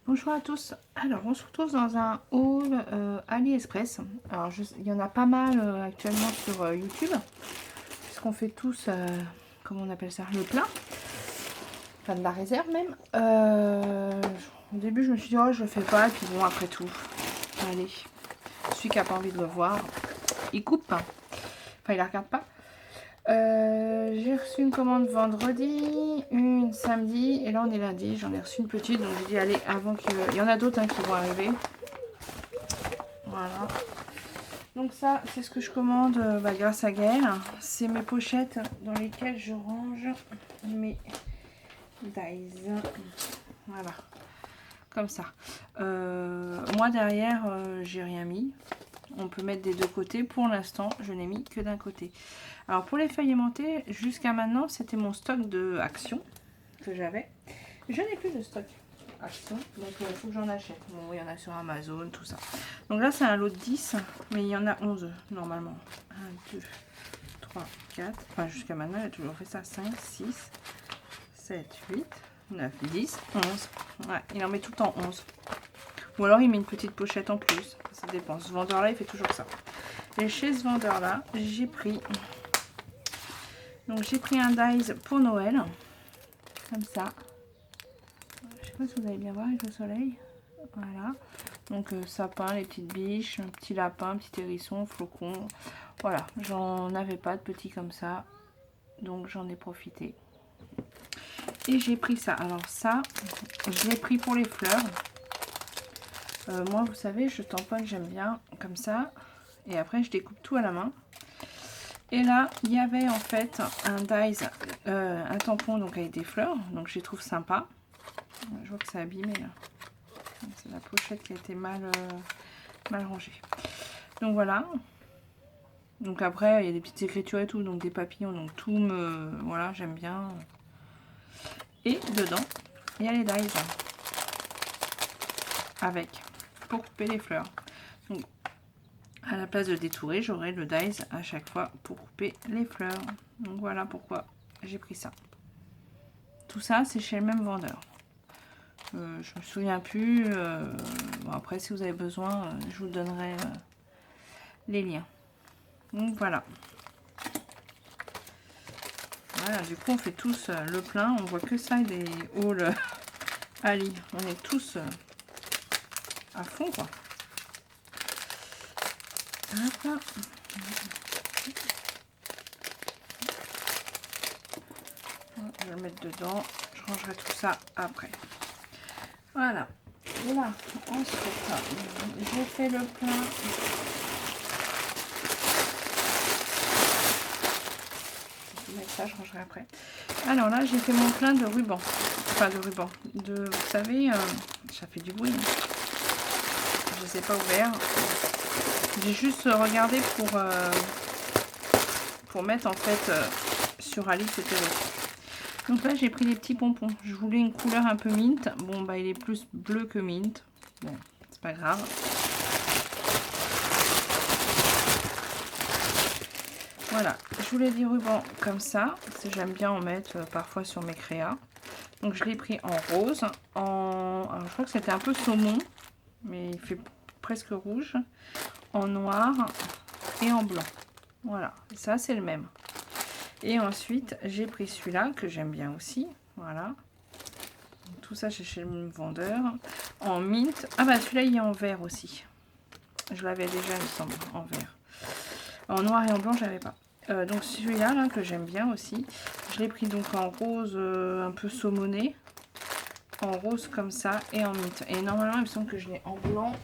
Bonjour à tous. Alors, on se retrouve dans un haul AliExpress. Alors, il y en a pas mal actuellement sur YouTube, puisqu'on fait tous, comment on appelle ça, le plein, enfin de la réserve même. Au début, je me suis dit, oh, je le fais pas, et puis bon, après tout, allez, celui qui a pas envie de le voir, il coupe, enfin, il la regarde pas. J'ai reçu une commande vendredi, une samedi, et là on est lundi, j'en ai reçu une petite, donc j'ai dit allez, avant qu'il... Il y en a d'autres qui vont arriver. Voilà. Donc ça, c'est ce que je commande grâce à Gaëlle. C'est mes pochettes dans lesquelles je range mes dies. Voilà, comme ça. Moi derrière, j'ai rien mis. On peut mettre des deux côtés. Pour l'instant, je n'ai mis que d'un côté. Alors pour les feuilles aimantées, jusqu'à maintenant, c'était mon stock de Action que j'avais. Je n'ai plus de stock Action, donc il faut que j'en achète. Bon, il y en a sur Amazon, tout ça. Donc là, c'est un lot de 10, mais il y en a 11 normalement. 1, 2, 3, 4. Enfin, jusqu'à maintenant, il a toujours fait ça. 5, 6, 7, 8, 9, 10, 11. Ouais, il en met tout en 11. Ou alors il met une petite pochette en plus. Ça dépend. Ce vendeur-là, il fait toujours ça. Et chez ce vendeur-là, j'ai pris... Donc j'ai pris un dies pour Noël. Comme ça. Je sais pas si vous allez bien voir avec le soleil. Voilà. Donc sapin, les petites biches, un petit lapin, un petit hérisson, flocon. Voilà. J'en avais pas de petits comme ça. Donc j'en ai profité. Et j'ai pris ça. Alors ça, je l'ai pris pour les fleurs. Moi, vous savez, je tamponne, j'aime bien comme ça. Et après, je découpe tout à la main. Et là, il y avait en fait un dies, un tampon donc avec des fleurs. Donc, je les trouve sympa. Je vois que c'est abîmé là. C'est la pochette qui a été mal rangée. Donc voilà. Donc après, il y a des petites écritures et tout. Donc des papillons. Donc tout me... Voilà, j'aime bien. Et dedans, il y a les dies. Avec. Pour couper les fleurs. Donc à la place de détourer, j'aurai le dies à chaque fois pour couper les fleurs. Donc voilà pourquoi j'ai pris ça. Tout ça, c'est chez le même vendeur. Je me souviens plus. Bon, après, si vous avez besoin, je vous donnerai les liens. Donc voilà. Voilà, du coup, on fait tous le plein. On voit que ça, des hauls Ali. On est tous à fond, quoi. Hop. Je vais le mettre dedans. Je rangerai tout ça après. Voilà. Là, ensuite, j'ai fait le plein. Je vais mettre ça, je rangerai après. Alors là, j'ai fait mon plein de ruban. Enfin, de ruban. Vous savez, ça fait du bruit. Je ne les ai pas ouverts. J'ai juste regardé pour mettre en fait sur Ali, c'était reçu. Donc là, j'ai pris des petits pompons. Je voulais une couleur un peu mint. Bon, bah, il est plus bleu que mint. Bon, c'est pas grave. Voilà, je voulais des rubans comme ça. J'aime bien en mettre parfois sur mes créas. Donc je l'ai pris en rose. Alors, je crois que c'était un peu saumon, mais il fait presque rouge. En noir et en blanc. Voilà, ça c'est le même. Et ensuite, j'ai pris celui-là que j'aime bien aussi. Voilà. Tout ça, c'est chez le vendeur. En mint. Ah bah celui-là, il est en vert aussi. Je l'avais déjà, il me semble, en vert. En noir et en blanc, j'avais pas. Donc celui-là, là, que j'aime bien aussi. Je l'ai pris donc en rose un peu saumoné. En rose comme ça et en mint. Et normalement, il me semble que je l'ai en blanc.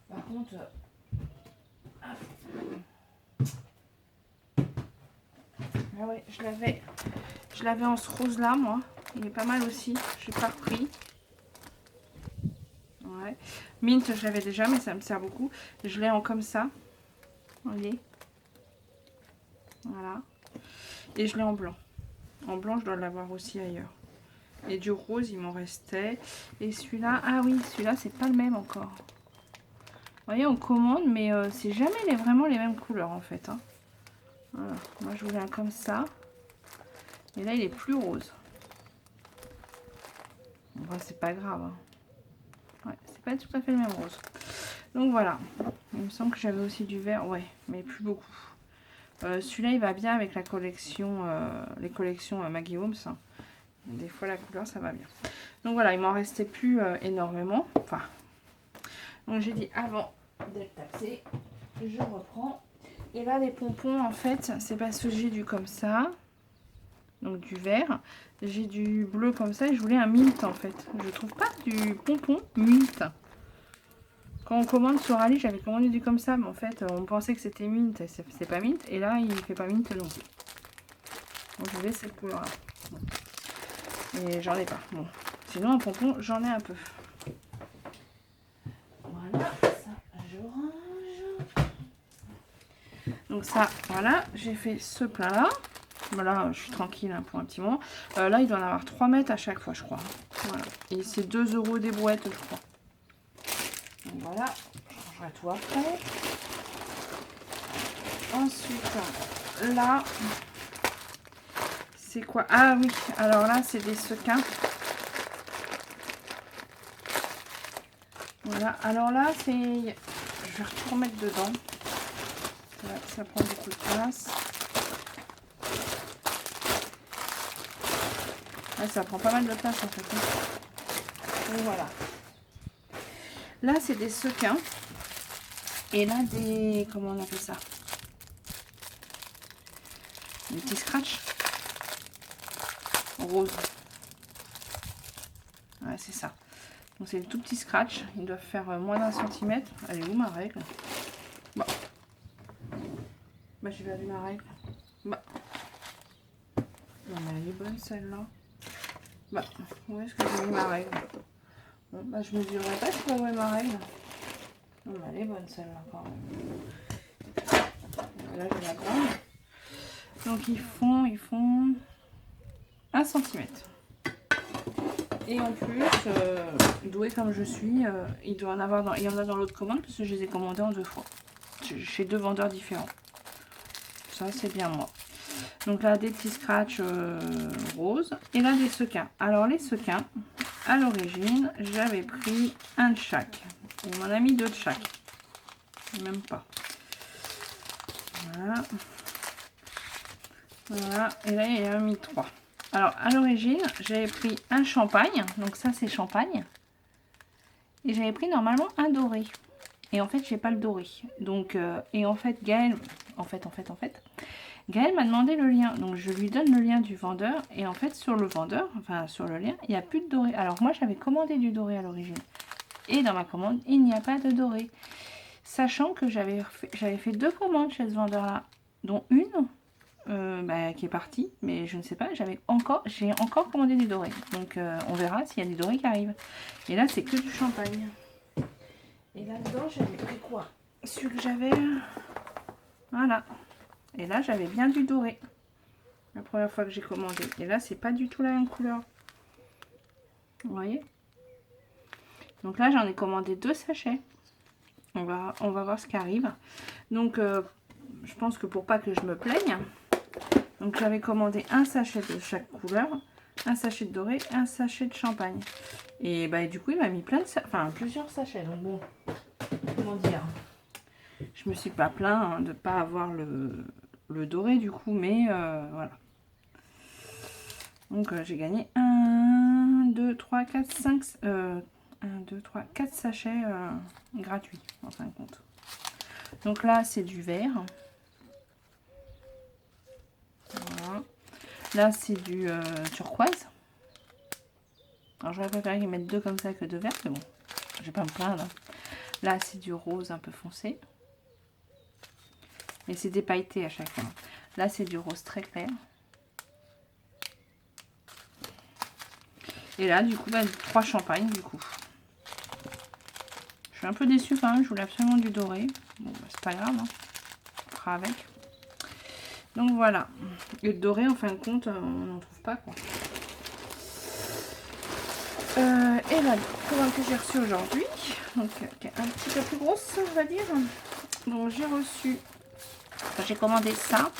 Par contre... Ah ouais, je l'avais en ce rose là, moi. Il est pas mal aussi. Je n'ai pas repris. Ouais. Mint, je l'avais déjà, mais ça me sert beaucoup. Je l'ai en comme ça. Voyez. Voilà. Et je l'ai en blanc. En blanc, je dois l'avoir aussi ailleurs. Et du rose, il m'en restait. Et celui-là, ah oui, celui-là, c'est pas le même encore. Vous voyez, on commande, mais c'est jamais vraiment les mêmes couleurs en fait. Hein. Voilà. Moi, je voulais un comme ça. Et là, il est plus rose. Bon, c'est pas grave. Hein. pas être tout à fait le même rose. Donc voilà, il me semble que j'avais aussi du vert, ouais, mais plus beaucoup. Celui-là, il va bien avec la collection, les collections Maggie Holmes. Des fois, la couleur, ça va bien. Donc voilà, il m'en restait plus énormément. Enfin, donc j'ai dit avant d'être taxée, je reprends. Et là, les pompons, en fait, c'est parce que j'ai du comme ça, donc du vert. J'ai du bleu comme ça et je voulais un mint, en fait. Je trouve pas du pompon mint. Quand on commande sur Ali, j'avais commandé du comme ça, mais en fait, on pensait que c'était mint, et c'est pas mint. Et là, il fait pas mint non plus. Donc je voulais cette couleur-là. Bon. Et j'en ai pas. Bon. Sinon, un pompon, j'en ai un peu. Voilà, ça, je range. Donc ça, voilà, j'ai fait ce plein-là. Voilà, je suis tranquille hein, pour un petit moment. Là, il doit en avoir 3 mètres à chaque fois, je crois. Voilà. Et c'est 2 € des brouettes, je crois. Donc voilà, je rangerai tout après. Ensuite, là, c'est quoi? Ah oui, alors là, c'est des sequins. Voilà, alors là, c'est... Je vais tout remettre dedans. Là, ça prend beaucoup de place. Là, ça prend pas mal de place en fait. Donc voilà. Là, c'est des sequins. Et là, des... Comment on appelle ça? Des petits scratchs. Rose. Ouais, c'est ça. Donc c'est des tout petits scratchs. Ils doivent faire moins d'1 centimètre. Elle est où ma règle? Bah. Bah, j'ai perdu ma règle. Bah. Non, mais elle est bonne celle-là. Bah, où est-ce que j'ai mis ma règle? Bon, bah, je mesurerai pas, je peux avoir ma règle. Non, mais elle est bonne celle-là quand même. Là, j'ai la grande. Donc, ils font 1 centimètre. Et en plus, douée comme je suis, il doit en avoir il y en a dans l'autre commande parce que je les ai commandés en 2 fois. Chez 2 vendeurs différents. Ça, c'est bien moi. Donc là, des petits scratchs roses. Et là, des sequins. Alors, les sequins, à l'origine, j'avais pris un de chaque. On m'en a mis 2 de chaque. Même pas. Voilà. Voilà. Et là, il y a mis 3. Alors, à l'origine, j'avais pris un champagne. Donc ça, c'est champagne. Et j'avais pris normalement un doré. Et en fait, j'ai pas le doré. Donc, et en fait, Gaëlle... En fait... Gaëlle m'a demandé le lien, donc je lui donne le lien du vendeur et en fait sur le vendeur, enfin sur le lien, il n'y a plus de doré. Alors moi j'avais commandé du doré à l'origine et dans ma commande il n'y a pas de doré. Sachant que j'avais fait 2 commandes chez ce vendeur là, dont une qui est partie, mais je ne sais pas, j'ai encore commandé du doré. Donc on verra s'il y a du doré qui arrive. Et là c'est que du champagne. Et là-dedans j'avais pris quoi? Celui que j'avais... Voilà. Et là, j'avais bien du doré. La première fois que j'ai commandé. Et là, c'est pas du tout la même couleur. Vous voyez? Donc là, j'en ai commandé 2 sachets. On va voir ce qui arrive. Donc, je pense que pour pas que je me plaigne. Donc, j'avais commandé un sachet de chaque couleur. Un sachet de doré, un sachet de champagne. Et bah, du coup, il m'a mis plusieurs sachets. Donc bon, comment dire? Je me suis pas plaint de pas avoir le doré du coup, mais voilà. Donc j'ai gagné 1, 2, 3, 4, 5, 1, 2, 3, 4 sachets gratuits en fin de compte. Donc là c'est du vert. Voilà. Là c'est du turquoise. Alors j'aurais préféré qu'ils mettent 2 comme ça que 2 verts, mais bon, je vais pas me plaindre. Là c'est du rose un peu foncé. Mais c'est dépailleté à chaque fois. Là, c'est du rose très clair. Et là, du coup, 3 champagnes, du coup. Je suis un peu déçue quand même. Je voulais absolument du doré. Bon, bah, c'est pas grave. Hein. On fera avec. Donc, voilà. Et le doré, en fin de compte, on n'en trouve pas, quoi. Et là, la commande que j'ai reçue aujourd'hui. Donc, un petit peu plus grosse, on va dire. Donc, j'ai reçu... J'ai commandé ça.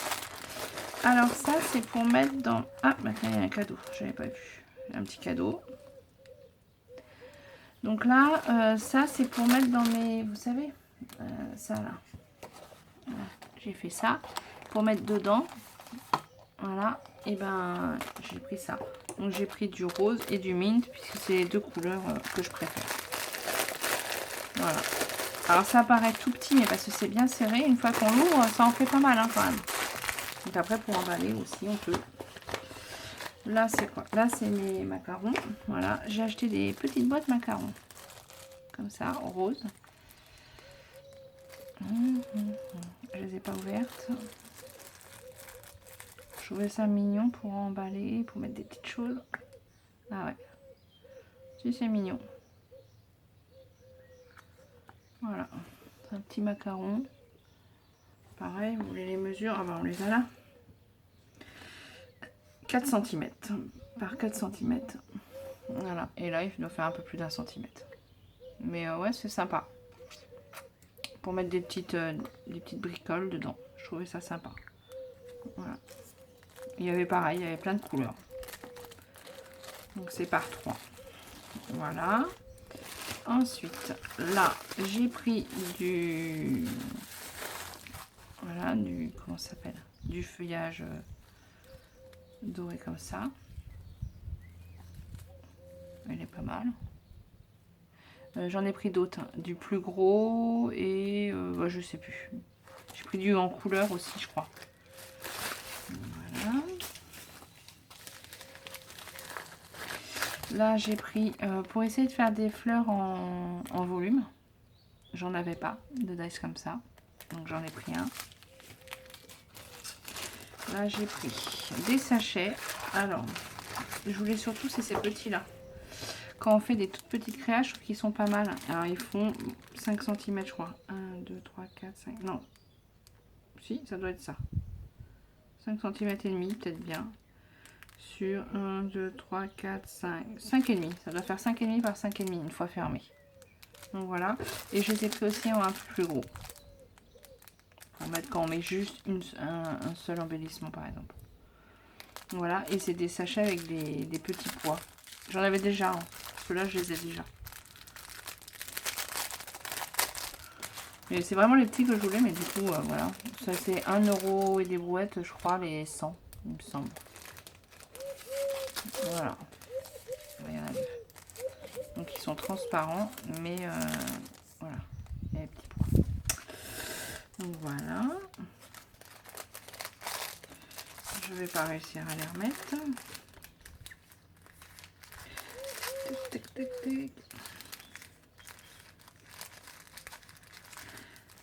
Alors ça, c'est pour mettre dans... Ah, maintenant il y a un cadeau. Je n'avais pas vu. Un petit cadeau. Donc là, ça c'est pour mettre dans mes... Vous savez, ça là. Voilà, j'ai fait ça pour mettre dedans. Voilà, et ben j'ai pris ça. Donc j'ai pris du rose et du mint puisque c'est les deux couleurs que je préfère. Voilà. Alors ça paraît tout petit mais parce que c'est bien serré. Une fois qu'on l'ouvre, ça en fait pas mal hein, quand même. Donc après pour emballer aussi on peut. Là c'est quoi? Là c'est mes macarons. Voilà, j'ai acheté des petites boîtes macarons. Comme ça, en rose. Je les ai pas ouvertes. Je trouvais ça mignon pour emballer, pour mettre des petites choses. Ah ouais. Si c'est mignon. Voilà. Un petit macaron. Pareil, vous voulez les mesures? Ah bah on les a là. 4 cm par 4 cm. Voilà. Et là, il doit faire un peu plus d'1 centimètre. Mais ouais, c'est sympa. Pour mettre des petites bricoles dedans. Je trouvais ça sympa. Voilà. Il y avait pareil, il y avait plein de couleurs. Donc c'est par 3. Voilà. Ensuite, là, j'ai pris du... Voilà, du... Comment ça s'appelle? Du feuillage doré comme ça. Elle est pas mal. J'en ai pris d'autres. Hein. Du plus gros et... bah, je sais plus. J'ai pris du en couleur aussi, je crois. Voilà. Là, j'ai pris pour essayer de faire des fleurs en volume. J'en avais pas de dice comme ça. Donc, j'en ai pris un. Là, j'ai pris des sachets. Alors, je voulais surtout, c'est ces petits-là. Quand on fait des toutes petites créations, je trouve qu'ils sont pas mal. Alors, ils font 5 cm, je crois. 1, 2, 3, 4, 5. Non. Si, ça doit être ça. 5 cm et demi, peut-être bien. Sur 1, 2, 3, 4, 5. 5,5. Ça doit faire 5,5 par 5,5 une fois fermé. Donc voilà. Et je les ai pris aussi en un peu plus gros. Pour mettre quand on met juste un seul embellissement par exemple. Voilà. Et c'est des sachets avec des petits pois. J'en avais déjà. Hein. Ceux-là, je les ai déjà. Mais c'est vraiment les petits que je voulais. Mais du coup, voilà. Ça c'est 1 € et des brouettes, je crois, les 100. Il me semble. Voilà. Il y en a deux. Donc ils sont transparents, mais voilà, il y a les petits pois. Donc voilà. Je vais pas réussir à les remettre. Tac, tac, tac, tac.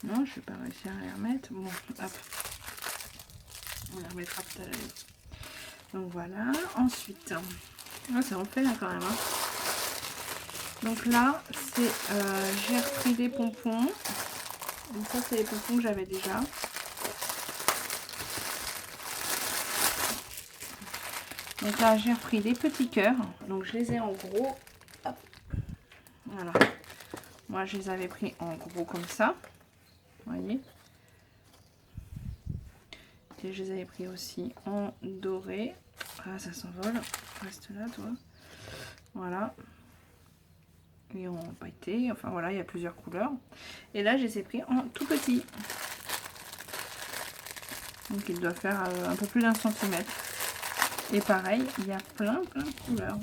Non, je vais pas réussir à les remettre. Bon, hop. On les remettra tout à l'heure. Donc voilà. Ensuite, ça en fait là quand même. Hein. Donc là, c'est j'ai repris des pompons. Donc ça, c'est les pompons que j'avais déjà. Donc là, j'ai repris des petits cœurs. Donc je les ai en gros. Hop. Voilà. Moi, je les avais pris en gros comme ça. Vous voyez. Et je les avais pris aussi en doré. Ah, ça s'envole. Reste là, toi. Voilà. Et en pailleté. Enfin, voilà, il y a plusieurs couleurs. Et là, je les ai pris en tout petit. Donc, il doit faire un peu plus d'1 centimètre. Et pareil, il y a plein de couleurs.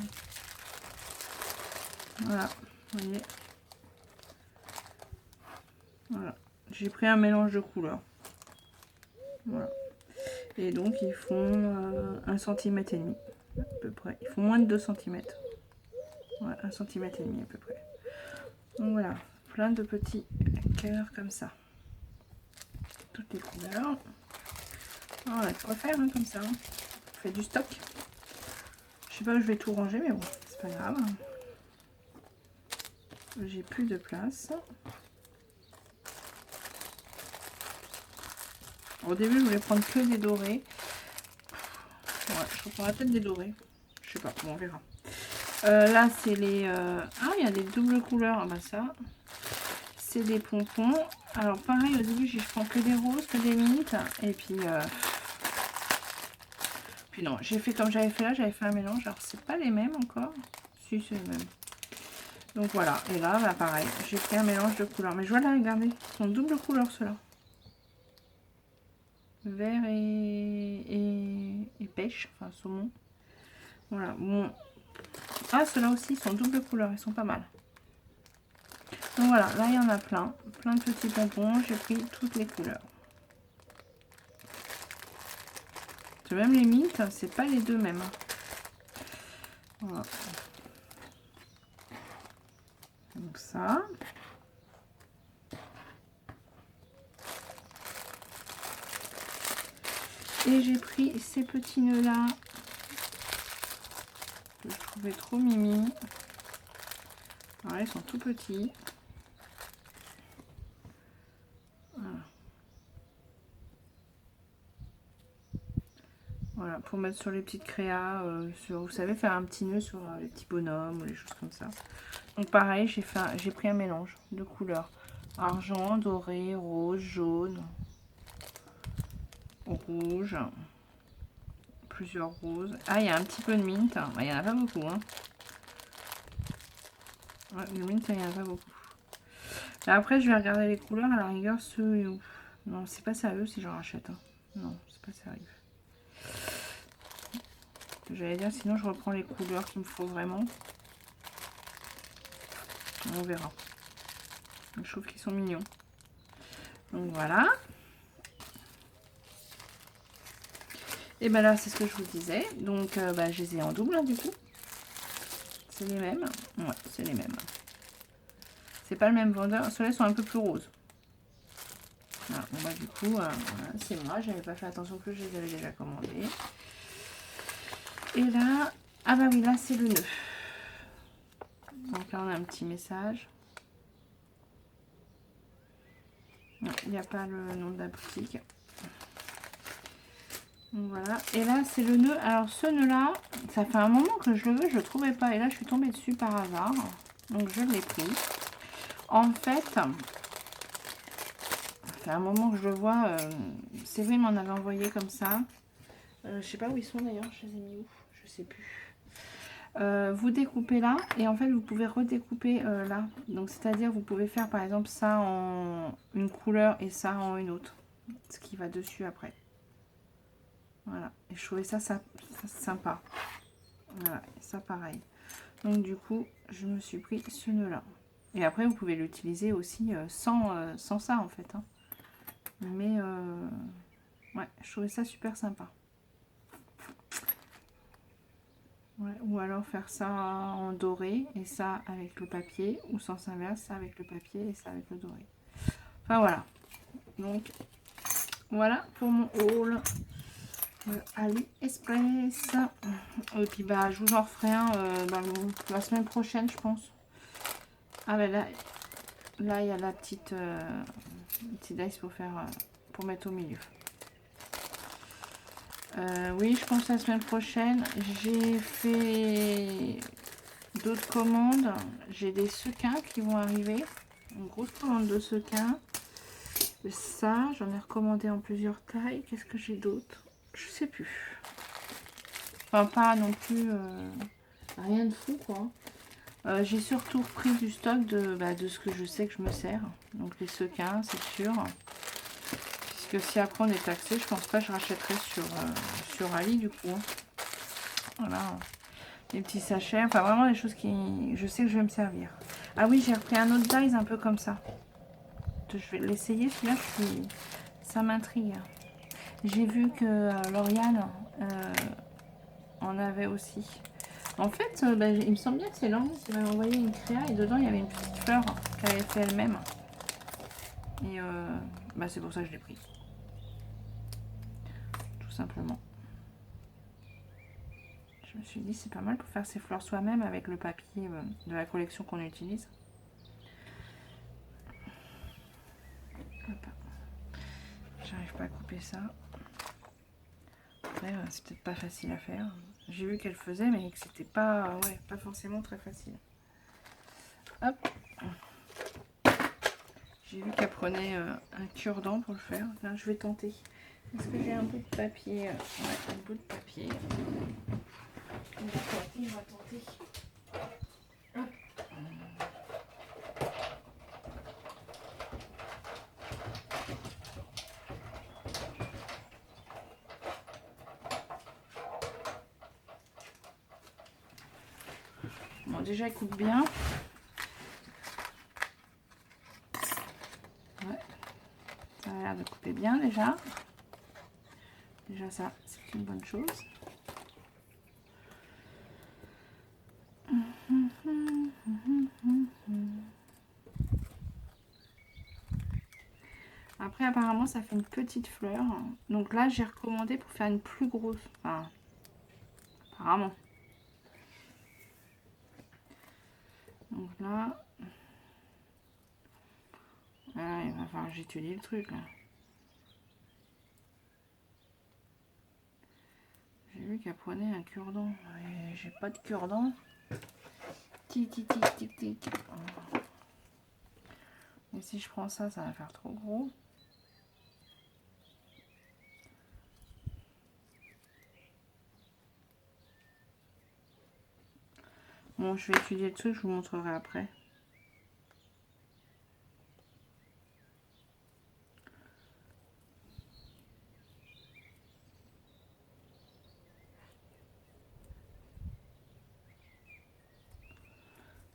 Voilà, vous voyez. Voilà. J'ai pris un mélange de couleurs. Voilà. Et donc, ils font 1,5 cm à peu près. Ils font moins de 2 cm. Ouais, 1,5 cm à peu près. Donc voilà, plein de petits cœurs comme ça. Toutes les couleurs. Oh, on a de quoi faire hein, comme ça. Hein. On fait du stock. Je sais pas où je vais tout ranger, mais bon, c'est pas grave. J'ai plus de place. Au début, je voulais prendre que des dorés. Ouais, je reprendrai peut-être des dorés. Je sais pas, bon, on verra. Là, c'est les... Ah, il y a des doubles couleurs. Ah bah ça, c'est des pompons. Alors, pareil, au début, je prends que des roses, que des mintes. Et puis... Puis non, j'ai fait comme j'avais fait là. J'avais fait un mélange. Alors, c'est pas les mêmes encore. Si, c'est les mêmes. Donc voilà, et là, bah, pareil, j'ai fait un mélange de couleurs. Mais je vois là, regardez, ils sont double couleur ceux-là. Vert et pêche, enfin saumon. Voilà, bon. Ah, ceux-là aussi, ils sont double couleur, ils sont pas mal. Donc voilà, là, il y en a plein. Plein de petits pompons, j'ai pris toutes les couleurs. Même les mints, c'est pas les deux mêmes. Voilà. Donc ça. Et j'ai pris ces petits nœuds là que je trouvais trop mimi. Alors, ils sont tout petits. Voilà. Voilà, pour mettre sur les petites créas, vous savez, faire un petit nœud sur les petits bonhommes ou les choses comme ça. Donc pareil, j'ai pris un mélange de couleurs. Argent, doré, rose, jaune, rouge, plusieurs roses. Ah, il y a un petit peu de mint. Il n'y en a pas beaucoup. Hein. Ouais, le mint, il n'y en a pas beaucoup. Là, après, je vais regarder les couleurs. À la rigueur, ceux... Non, c'est pas sérieux si j'en rachète. Hein. Non, c'est pas sérieux. J'allais dire, sinon je reprends les couleurs qu'il me faut vraiment. On verra. Je trouve qu'ils sont mignons. Donc voilà. Et ben là, c'est ce que je vous disais. Donc bah, je les ai en double hein, du coup. C'est les mêmes. Ouais, c'est les mêmes. C'est pas le même vendeur. Ceux-là sont un peu plus roses. Voilà, bon, bah, du coup, voilà, c'est moi. J'avais pas fait attention que je les avais déjà commandés. Et là, ah bah oui, là c'est le nœud. Donc là, on a un petit message. Il n'y a pas le nom de la boutique. Donc voilà. Et là, c'est le nœud. Alors, ce nœud-là, ça fait un moment que je le veux, je ne le trouvais pas. Et là, je suis tombée dessus par hasard. Donc, je l'ai pris. En fait, ça fait un moment que je le vois. Séverine m'en avait envoyé comme ça. Je sais pas où ils sont d'ailleurs. Je les ai mis où? Je sais plus. Vous découpez là. Et en fait, vous pouvez redécouper là. Donc, c'est-à-dire, vous pouvez faire par exemple ça en une couleur et ça en une autre. Ce qui va dessus après. Voilà, et je trouvais ça sympa. Voilà, ça pareil. Donc du coup, je me suis pris ce nœud là. Et après, vous pouvez l'utiliser aussi sans ça en fait. Hein. Mais ouais, je trouvais ça super sympa. Ouais, ou alors faire ça en doré et ça avec le papier. Ou sens inverse, ça avec le papier et ça avec le doré. Enfin voilà. Donc voilà pour mon haul. AliExpress. Et puis bah je vous en referai un la semaine prochaine je pense. Ah ben là il y a la petite dice pour faire pour mettre au milieu. Oui, je pense la semaine prochaine. J'ai fait d'autres commandes. J'ai des sequins qui vont arriver. Une grosse commande de sequins. Ça, j'en ai recommandé en plusieurs tailles. Qu'est-ce que j'ai d'autre? Je sais plus. Enfin, pas non plus rien de fou, quoi. J'ai surtout repris du stock de ce que je sais que je me sers. Donc les sequins, c'est sûr. Puisque si après on est taxé, je pense pas que je rachèterai sur Ali du coup. Voilà. Les petits sachets. Enfin, vraiment des choses qui... Je sais que je vais me servir. Ah oui, j'ai repris un autre dice un peu comme ça. Je vais l'essayer. Celui-là, ça m'intrigue. J'ai vu que Lauriane en avait aussi. En fait, il me semble bien que c'est Lauriane qui m'avait envoyé une créa et dedans il y avait une petite fleur qu'elle avait fait elle-même. Et c'est pour ça que je l'ai pris. Tout simplement. Je me suis dit c'est pas mal pour faire ses fleurs soi-même avec le papier de la collection qu'on utilise. J'arrive pas à couper ça. Après, c'est peut-être pas facile à faire. J'ai vu qu'elle faisait, mais que c'était pas, pas forcément très facile. Hop. J'ai vu qu'elle prenait un cure-dent pour le faire. Là, je vais tenter. Est-ce que j'ai un bout de papier? Ouais, un bout de papier. On va tenter. Hop. Bon, déjà, il coupe bien. Ouais. Ça a l'air de couper bien déjà. Déjà, ça, c'est une bonne chose. Après, apparemment, ça fait une petite fleur. Donc là, j'ai recommandé pour faire une plus grosse. Enfin, apparemment. Donc là, voilà, il va falloir que j'étudie le truc là. J'ai vu qu'elle prenait un cure-dent. J'ai pas de cure-dent. Tic, tic, tic, tic, tic. Et si je prends ça, ça va faire trop gros. Bon, je vais étudier le truc, je vous montrerai après.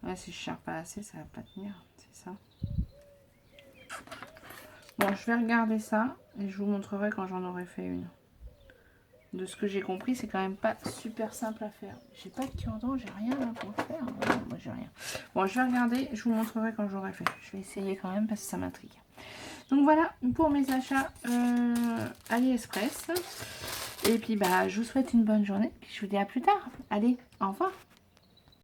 Ouais, si je cherche pas assez, ça va pas tenir, c'est ça. Bon, je vais regarder ça et je vous montrerai quand j'en aurai fait une. De ce que j'ai compris, c'est quand même pas super simple à faire. J'ai pas de cure-dent, j'ai rien là pour faire. Moi, j'ai rien. Bon, je vais regarder, je vous montrerai quand j'aurai fait. Je vais essayer quand même parce que ça m'intrigue. Donc voilà pour mes achats AliExpress. Et puis bah, je vous souhaite une bonne journée. Puis je vous dis à plus tard. Allez, au revoir.